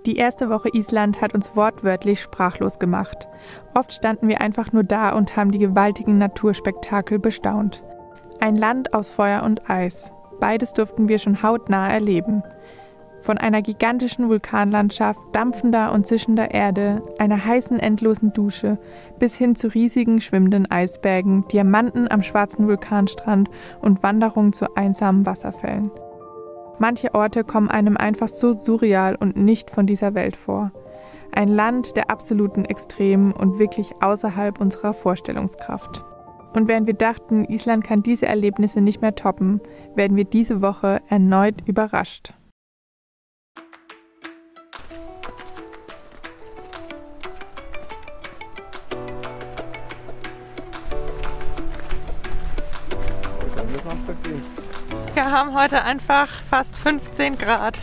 Die erste Woche Island hat uns wortwörtlich sprachlos gemacht. Oft standen wir einfach nur da und haben die gewaltigen Naturspektakel bestaunt. Ein Land aus Feuer und Eis. Beides durften wir schon hautnah erleben. Von einer gigantischen Vulkanlandschaft, dampfender und zischender Erde, einer heißen, endlosen Dusche, bis hin zu riesigen, schwimmenden Eisbergen, Diamanten am schwarzen Vulkanstrand und Wanderungen zu einsamen Wasserfällen. Manche Orte kommen einem einfach so surreal und nicht von dieser Welt vor. Ein Land der absoluten Extremen und wirklich außerhalb unserer Vorstellungskraft. Und während wir dachten, Island kann diese Erlebnisse nicht mehr toppen, werden wir diese Woche erneut überrascht. Wir haben heute einfach fast 15 Grad.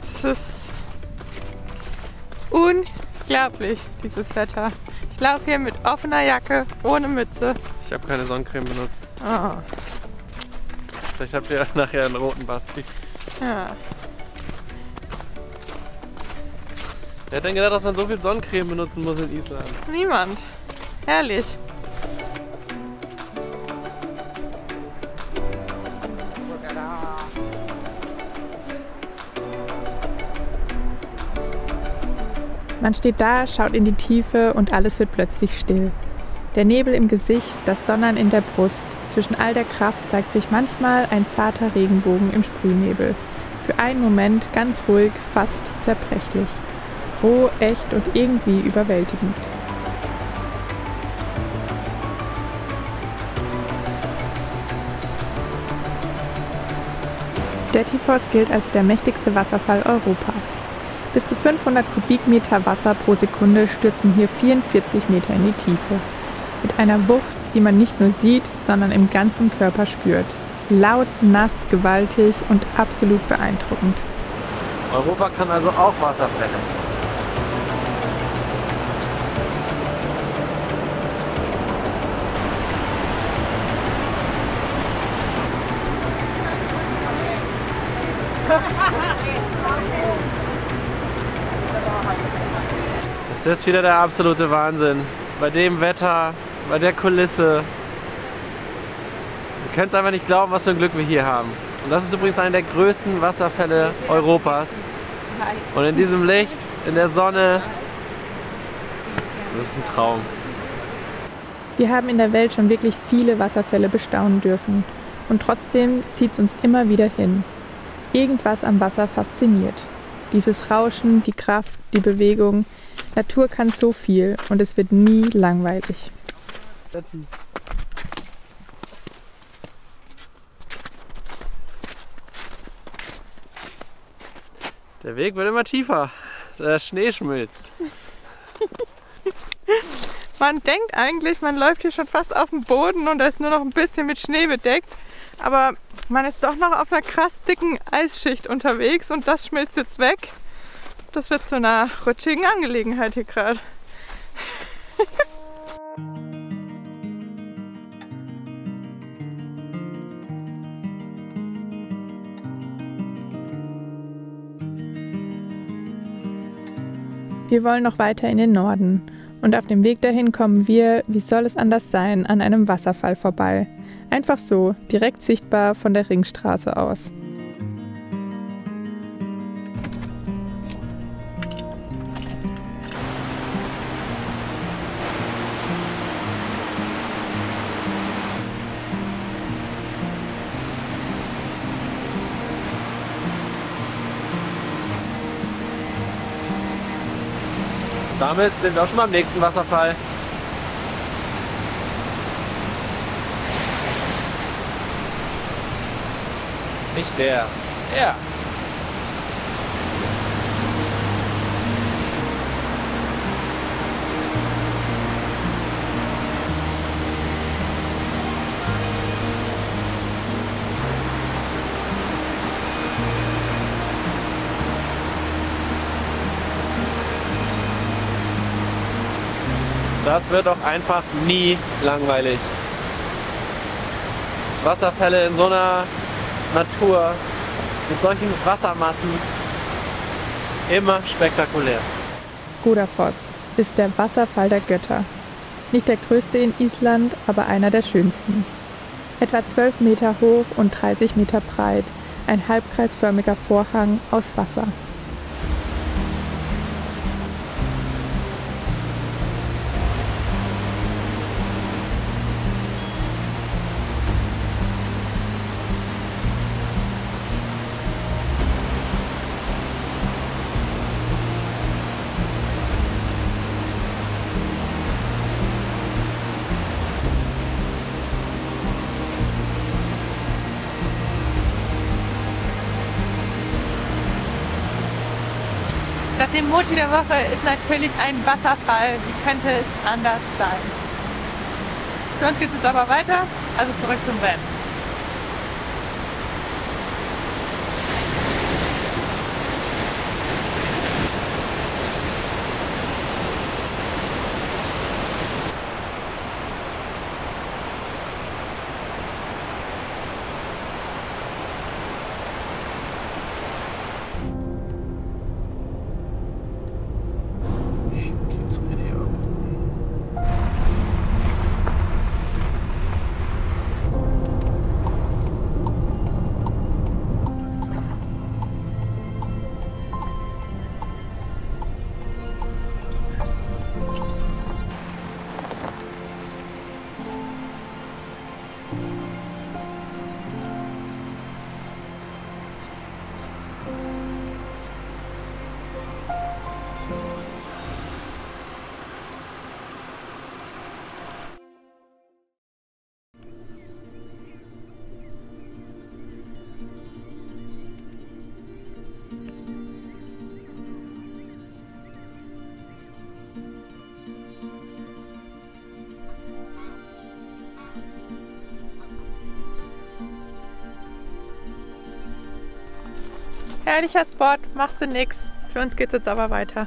Das ist unglaublich, dieses Wetter. Ich laufe hier mit offener Jacke, ohne Mütze. Ich habe keine Sonnencreme benutzt. Oh. Vielleicht habt ihr nachher einen roten Basti. Ja. Wer hat denn gedacht, dass man so viel Sonnencreme benutzen muss in Island? Niemand. Herrlich. Man steht da, schaut in die Tiefe und alles wird plötzlich still. Der Nebel im Gesicht, das Donnern in der Brust. Zwischen all der Kraft zeigt sich manchmal ein zarter Regenbogen im Sprühnebel. Für einen Moment ganz ruhig, fast zerbrechlich. Roh, echt und irgendwie überwältigend. Dettifoss gilt als der mächtigste Wasserfall Europas. Bis zu 500 Kubikmeter Wasser pro Sekunde stürzen hier 44 Meter in die Tiefe. Mit einer Wucht, die man nicht nur sieht, sondern im ganzen Körper spürt. Laut, nass, gewaltig und absolut beeindruckend. Europa kann also auch Wasserfälle. Es ist wieder der absolute Wahnsinn. Bei dem Wetter, bei der Kulisse. Wir können es einfach nicht glauben, was für ein Glück wir hier haben. Und das ist übrigens einer der größten Wasserfälle Europas. Und in diesem Licht, in der Sonne, das ist ein Traum. Wir haben in der Welt schon wirklich viele Wasserfälle bestaunen dürfen. Und trotzdem zieht es uns immer wieder hin. Irgendwas am Wasser fasziniert. Dieses Rauschen, die Kraft, die Bewegung. Natur kann so viel und es wird nie langweilig. Der Weg wird immer tiefer. Der Schnee schmilzt. Man denkt eigentlich, man läuft hier schon fast auf dem Boden und da ist nur noch ein bisschen mit Schnee bedeckt. Aber man ist doch noch auf einer krass dicken Eisschicht unterwegs und das schmilzt jetzt weg. Das wird zu einer rutschigen Angelegenheit hier gerade. Wir wollen noch weiter in den Norden. Und auf dem Weg dahin kommen wir, wie soll es anders sein, an einem Wasserfall vorbei. Einfach so, direkt sichtbar von der Ringstraße aus. Damit sind wir auch schon beim nächsten Wasserfall. Nicht der. Er. Das wird auch einfach nie langweilig. Wasserfälle in so einer Natur, mit solchen Wassermassen. immer spektakulär. Godafoss ist der Wasserfall der Götter. Nicht der größte in Island, aber einer der schönsten. Etwa 12 Meter hoch und 30 Meter breit, ein halbkreisförmiger Vorhang aus Wasser. Das Emoji der Woche ist natürlich ein Wasserfall. Wie könnte es anders sein? Für uns geht es jetzt aber weiter, also zurück zum Van. Herrlicher Spot, machst du nix. Für uns geht's jetzt aber weiter.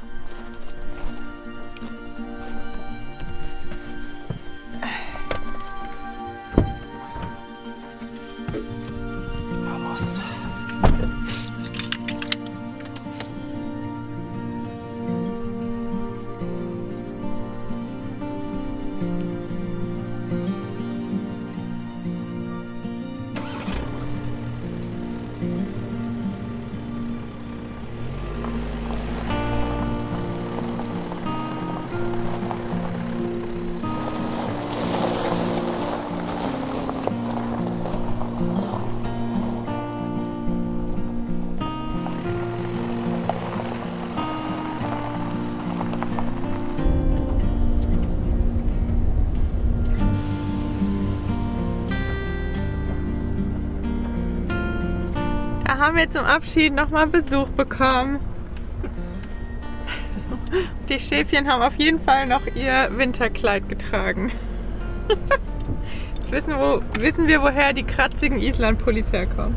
Vamos. Da haben wir zum Abschied nochmal Besuch bekommen. Die Schäfchen haben auf jeden Fall noch ihr Winterkleid getragen. Jetzt wissen wir, woher die kratzigen Islandpullis herkommen.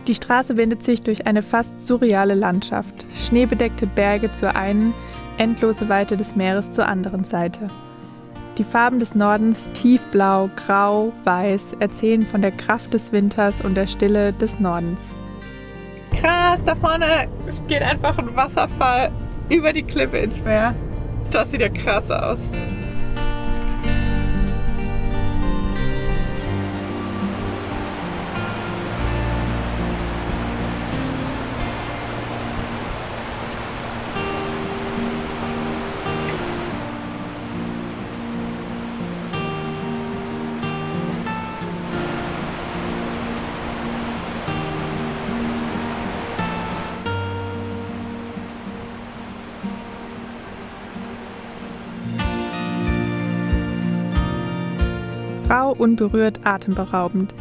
Die Straße windet sich durch eine fast surreale Landschaft. Schneebedeckte Berge zur einen, endlose Weite des Meeres zur anderen Seite. Die Farben des Nordens, tiefblau, grau, weiß, erzählen von der Kraft des Winters und der Stille des Nordens. Krass, da vorne geht einfach ein Wasserfall über die Klippe ins Meer. Das sieht ja krass aus. Rau, unberührt, atemberaubend.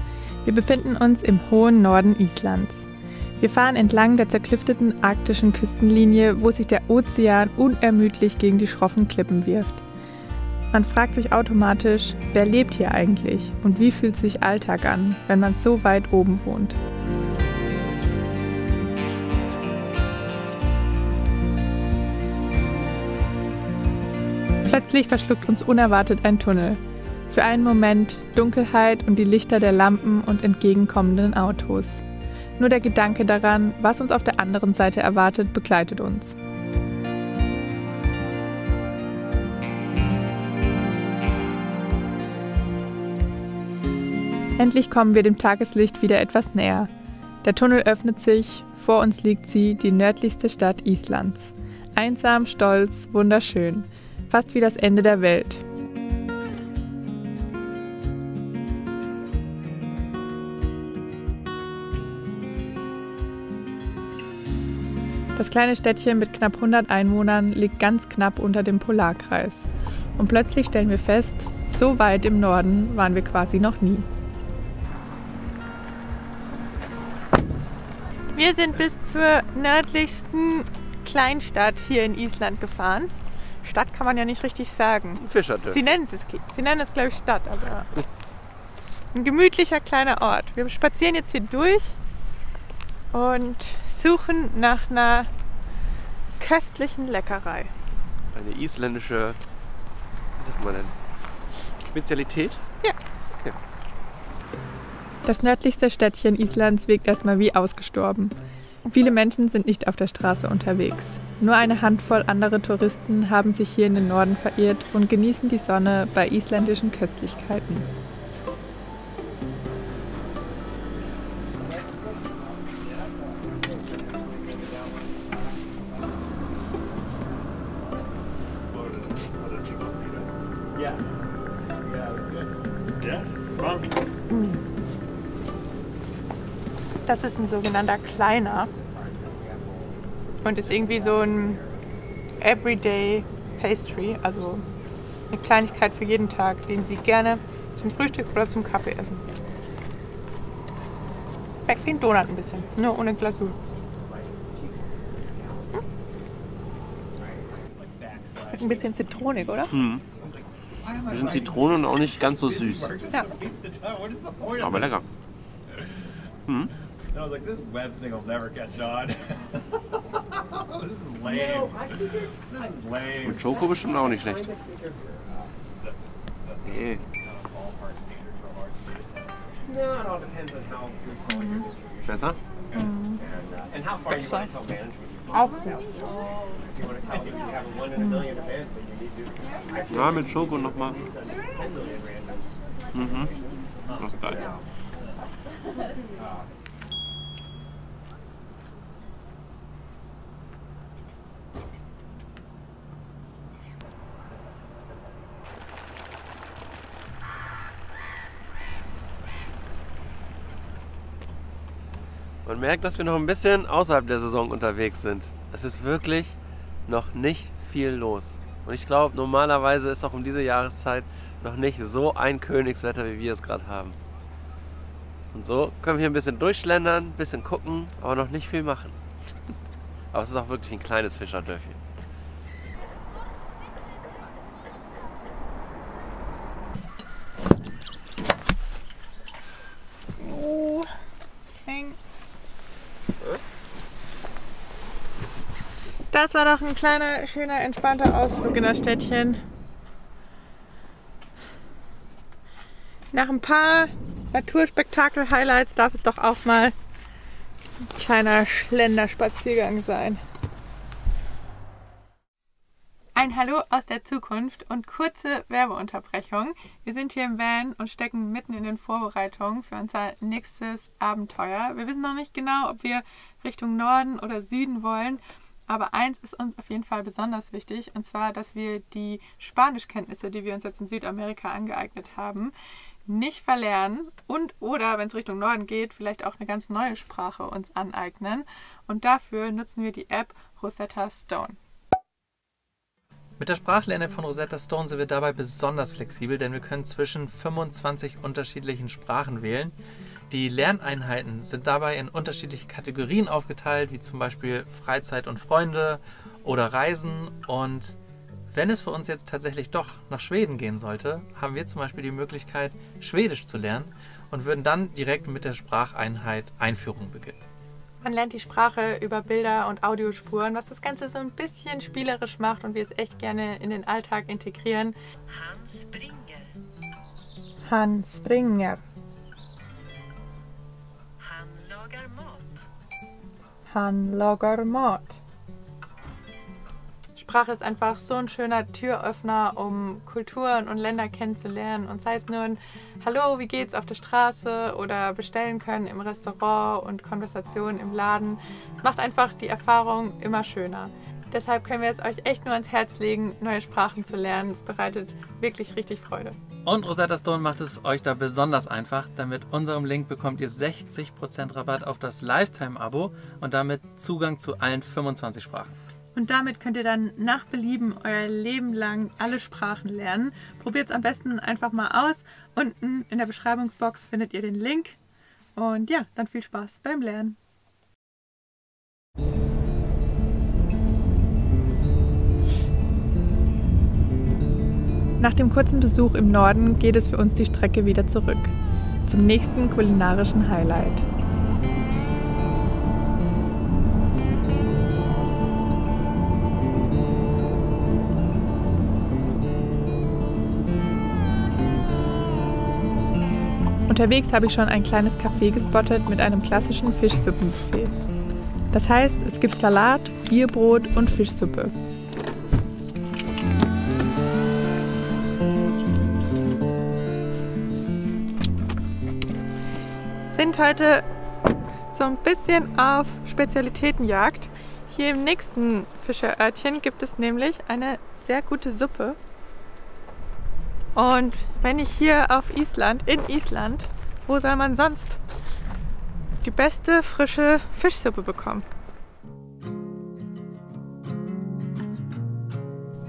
Wir befinden uns im hohen Norden Islands. Wir fahren entlang der zerklüfteten arktischen Küstenlinie, wo sich der Ozean unermüdlich gegen die schroffen Klippen wirft. Man fragt sich automatisch, wer lebt hier eigentlich und wie fühlt sich Alltag an, wenn man so weit oben wohnt. Plötzlich verschluckt uns unerwartet ein Tunnel. Für einen Moment Dunkelheit und die Lichter der Lampen und entgegenkommenden Autos. Nur der Gedanke daran, was uns auf der anderen Seite erwartet, begleitet uns. Endlich kommen wir dem Tageslicht wieder etwas näher. Der Tunnel öffnet sich, vor uns liegt sie, die nördlichste Stadt Islands. Einsam, stolz, wunderschön. Fast wie das Ende der Welt. Das kleine Städtchen mit knapp 100 Einwohnern liegt ganz knapp unter dem Polarkreis. Und plötzlich stellen wir fest, so weit im Norden waren wir quasi noch nie. Wir sind bis zur nördlichsten Kleinstadt hier in Island gefahren. Stadt kann man ja nicht richtig sagen. Fischerdörf. Sie nennen es, glaube ich, Stadt, aber ein gemütlicher kleiner Ort. Wir spazieren jetzt hier durch und suchen nach einer köstlichen Leckerei. Eine isländische, wie sagt man denn, Spezialität? Ja. Okay. Das nördlichste Städtchen Islands wirkt erstmal wie ausgestorben. Viele Menschen sind nicht auf der Straße unterwegs. Nur eine Handvoll andere Touristen haben sich hier in den Norden verirrt und genießen die Sonne bei isländischen Köstlichkeiten. Das ist ein sogenannter Kleiner und ist irgendwie so ein Everyday Pastry, also eine Kleinigkeit für jeden Tag, den Sie gerne zum Frühstück oder zum Kaffee essen. Schmeckt wie ein Donut ein bisschen, nur ohne Glasur. Schmeckt ein bisschen zitronig, oder? Ein bisschen Zitrone und auch nicht ganz so süß. Ja. Aber lecker. And I was like, this web thing will never catch on. This is lame. This is lame. Mit Schoko bestimmt auch nicht schlecht. Nee. Besser? Auch gut. Ja, mit Schoko nochmal. Das ist geil. Man merkt, dass wir noch ein bisschen außerhalb der Saison unterwegs sind. Es ist wirklich noch nicht viel los. Und ich glaube, normalerweise ist auch um diese Jahreszeit noch nicht so ein Königswetter, wie wir es gerade haben. Und so können wir hier ein bisschen durchschlendern, ein bisschen gucken, aber noch nicht viel machen. Aber es ist auch wirklich ein kleines Fischerdörfchen. Das war doch ein kleiner, schöner, entspannter Ausflug in das Städtchen. Nach ein paar Naturspektakel-Highlights darf es doch auch mal ein kleiner Schlenderspaziergang sein. Ein Hallo aus der Zukunft und kurze Werbeunterbrechung. Wir sind hier im Van und stecken mitten in den Vorbereitungen für unser nächstes Abenteuer. Wir wissen noch nicht genau, ob wir Richtung Norden oder Süden wollen. Aber eins ist uns auf jeden Fall besonders wichtig, und zwar, dass wir die Spanischkenntnisse, die wir uns jetzt in Südamerika angeeignet haben, nicht verlernen und oder, wenn es Richtung Norden geht, vielleicht auch eine ganz neue Sprache uns aneignen. Und dafür nutzen wir die App Rosetta Stone. Mit der Sprachlern-App von Rosetta Stone sind wir dabei besonders flexibel, denn wir können zwischen 25 unterschiedlichen Sprachen wählen. Die Lerneinheiten sind dabei in unterschiedliche Kategorien aufgeteilt, wie zum Beispiel Freizeit und Freunde oder Reisen. Und wenn es für uns jetzt tatsächlich doch nach Schweden gehen sollte, haben wir zum Beispiel die Möglichkeit, Schwedisch zu lernen und würden dann direkt mit der Spracheinheit Einführung beginnen. Man lernt die Sprache über Bilder und Audiospuren, was das Ganze so ein bisschen spielerisch macht und wir es echt gerne in den Alltag integrieren. Han springer. Han springer. Han lagar mat. Han lagar mat. Sprache ist einfach so ein schöner Türöffner, um Kulturen und Länder kennenzulernen. Und sei es nur ein Hallo, wie geht's auf der Straße oder bestellen können im Restaurant und Konversationen im Laden. Es macht einfach die Erfahrung immer schöner. Deshalb können wir es euch echt nur ans Herz legen, neue Sprachen zu lernen. Es bereitet wirklich richtig Freude. Und Rosetta Stone macht es euch da besonders einfach, denn mit unserem Link bekommt ihr 60% Rabatt auf das Lifetime-Abo und damit Zugang zu allen 25 Sprachen. Und damit könnt ihr dann nach Belieben euer Leben lang alle Sprachen lernen. Probiert es am besten einfach mal aus. Unten in der Beschreibungsbox findet ihr den Link. Und ja, dann viel Spaß beim Lernen. Nach dem kurzen Besuch im Norden geht es für uns die Strecke wieder zurück. Zum nächsten kulinarischen Highlight. Unterwegs habe ich schon ein kleines Café gespottet mit einem klassischen Fischsuppenbuffet. Das heißt, es gibt Salat, Bierbrot und Fischsuppe. Sind heute so ein bisschen auf Spezialitätenjagd. Hier im nächsten Fischerörtchen gibt es nämlich eine sehr gute Suppe. Und wenn nicht hier auf Island, in Island, wo soll man sonst die beste frische Fischsuppe bekommen?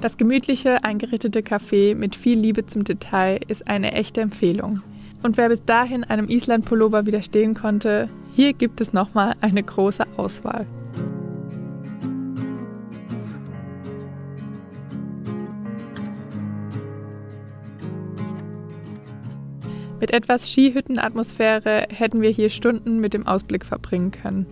Das gemütliche, eingerichtete Café mit viel Liebe zum Detail ist eine echte Empfehlung. Und wer bis dahin einem Island-Pullover widerstehen konnte, hier gibt es nochmal eine große Auswahl. Mit etwas Skihüttenatmosphäre hätten wir hier Stunden mit dem Ausblick verbringen können.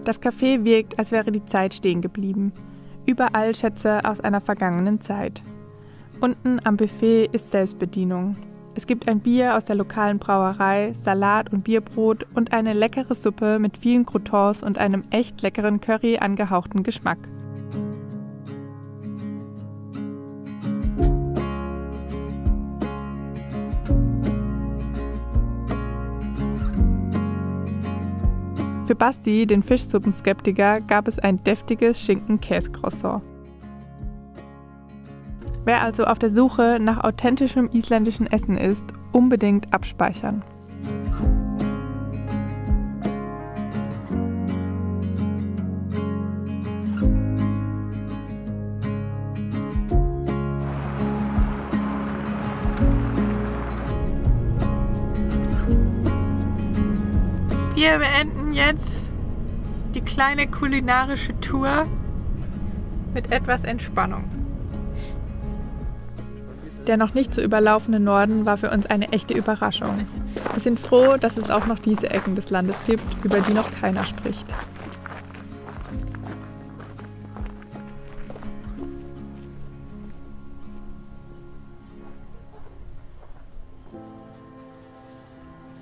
Das Café wirkt, als wäre die Zeit stehen geblieben. Überall Schätze aus einer vergangenen Zeit. Unten am Buffet ist Selbstbedienung. Es gibt ein Bier aus der lokalen Brauerei, Salat und Bierbrot und eine leckere Suppe mit vielen Croutons und einem echt leckeren Curry angehauchten Geschmack. Für Basti, den Fischsuppenskeptiker, gab es ein deftiges Schinken-Käse-Croissant. Wer also auf der Suche nach authentischem isländischen Essen ist, unbedingt abspeichern. Wir beenden jetzt die kleine kulinarische Tour mit etwas Entspannung. Der noch nicht so überlaufene Norden war für uns eine echte Überraschung. Wir sind froh, dass es auch noch diese Ecken des Landes gibt, über die noch keiner spricht.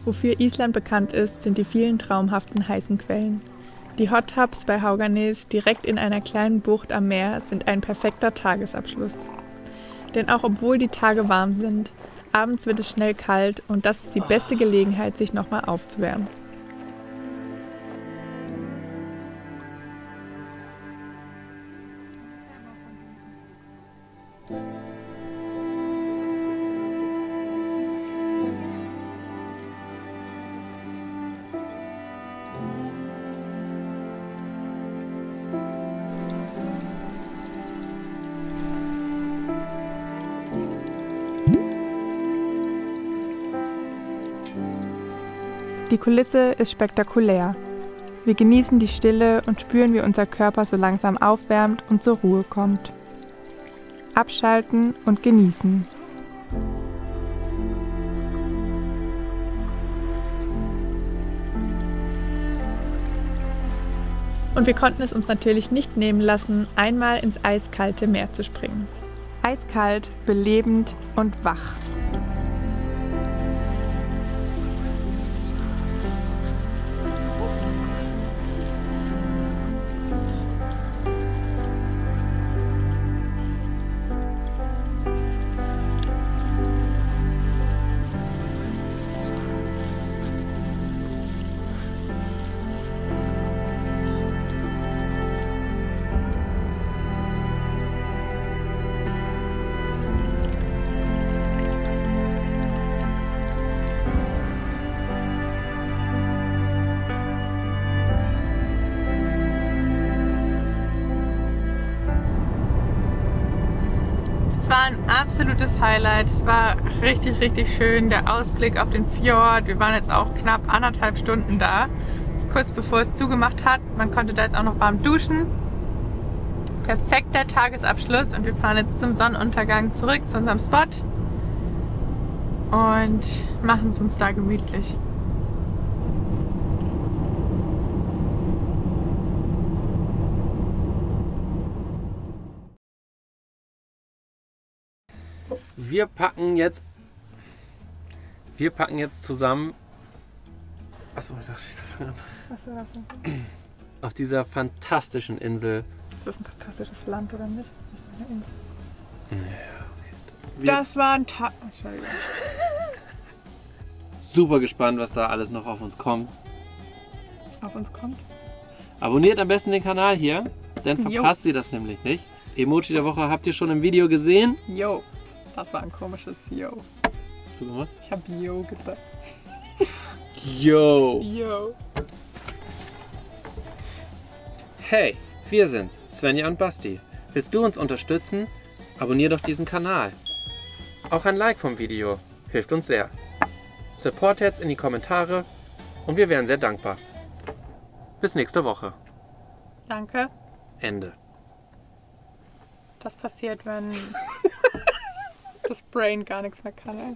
Wofür Island bekannt ist, sind die vielen traumhaften heißen Quellen. Die Hot Tubs bei Hauganes direkt in einer kleinen Bucht am Meer sind ein perfekter Tagesabschluss. Denn auch obwohl die Tage warm sind, abends wird es schnell kalt und das ist die beste Gelegenheit, sich nochmal aufzuwärmen. Die Kulisse ist spektakulär. Wir genießen die Stille und spüren, wie unser Körper so langsam aufwärmt und zur Ruhe kommt. Abschalten und genießen. Und wir konnten es uns natürlich nicht nehmen lassen, einmal ins eiskalte Meer zu springen. Eiskalt, belebend und wach. Es war ein absolutes Highlight. Es war richtig, richtig schön. Der Ausblick auf den Fjord. Wir waren jetzt auch knapp 1,5 Stunden da. Kurz bevor es zugemacht hat. Man konnte da jetzt auch noch warm duschen. Perfekter Tagesabschluss. Und wir fahren jetzt zum Sonnenuntergang zurück zu unserem Spot. Und machen es uns da gemütlich. Wir packen jetzt zusammen. Achso, ich dachte, ich soll Was war das? auf dieser fantastischen Insel. Ist das ein fantastisches Land oder nicht? Ja, okay. Das war ein Tag. Entschuldigung. Super gespannt, was da alles noch auf uns kommt. Auf uns kommt. Abonniert am besten den Kanal hier, dann verpasst ihr das nämlich nicht. Emoji der Woche habt ihr schon im Video gesehen. Yo. Das war ein komisches Yo. Hast du gemacht? Ich habe Yo gesagt. Yo! Yo. Hey, wir sind Svenja und Basti. Willst du uns unterstützen? Abonnier doch diesen Kanal. Auch ein Like vom Video hilft uns sehr. Support jetzt in die Kommentare und wir wären sehr dankbar. Bis nächste Woche. Danke. Ende. Das passiert, wenn das Brain gar nichts mehr kann.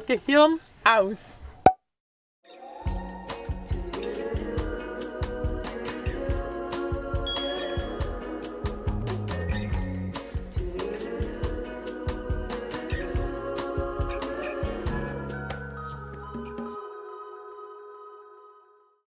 Gehirn aus.